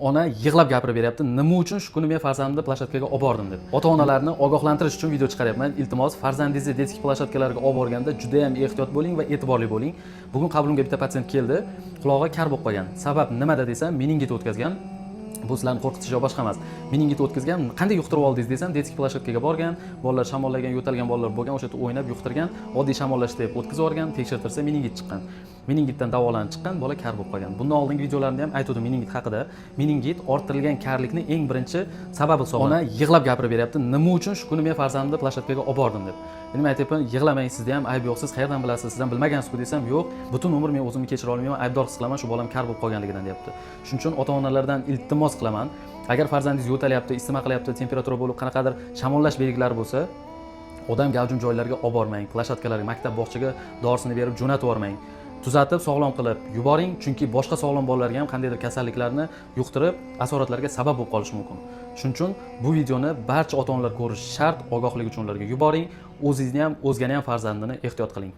Ona yig'lab gapirib beryapti, nima uchun shu kuni men farzandimni plashatkaga olib bordim deb. Ota-onalarni ogohlantirish uchun video chiqaryapman. Iltimos, farzandingizni detski plashatkalarga olib borganda juda ham ehtiyot bo'ling va e'tiborli bo'ling. Bugun qabrimga bitta patsient keldi, qulog'i kar bo'lib qolgan. Sabab nimada desam, meningit o'tkazgan. Bu sizlarni qo'rqitish boshqa emas. Meningit o'tkazgan, qanday yuqtirib oldingiz desam, detski plashatkaga borgan, bolalar shamollagan, yo'talgan bolalar bo'lgan, o'sha yerda o'ynab yuqtirgan, oddiy shamollash deb o'tkazib yuborgan, tekshirtirsa meningit chiqqan. Meningitdan davolanib chiqqan, bola kar bo'lib qolgan. Bundan oldingi videolarimda ham aytdim meningit haqida. Meningit orttirilgan karlikni eng birinchi sababi hisoblanadi. Ona yig'lab gapirib beryapti, nima uchun shu kuni men farzandimni plashatkaga olib bordim deb. Men aytyapman, yig'lamang, sizda ham ayb yo'q, siz qayerdan bilasiz, sizdan bilmagansiz-ku desam, yo'q, butun umr men o'zimni kechira olmayman, aybdor his qilaman shu bolam kar bo'lib qolganligidan deyapti. Shuning uchun ota-onalardan iltimos qilaman, agar farzandingiz yo'talyapti, isitma qilyapti, temperatura bo'lib qanaqadir shamollash belgilari bo'lsa, odam gavjum joylarga olib bormang, plashatkalarga, maktab, bog'chaga dorisini berib jo'natib yubormang. Tuzatib, sog'lom qilib yuboring, chunki boshqa sog'lom bolalarga ham qandaydir kasalliklarni yuqtirib, asoratlarga sabab bo'lib qolishi mumkin. Shuning uchun bu videoni barcha ota-onalar ko'rishi shart, ogohlik uchun ularga yuboring. O'zingizni ham, o'zgani ham farzandini ehtiyot qiling.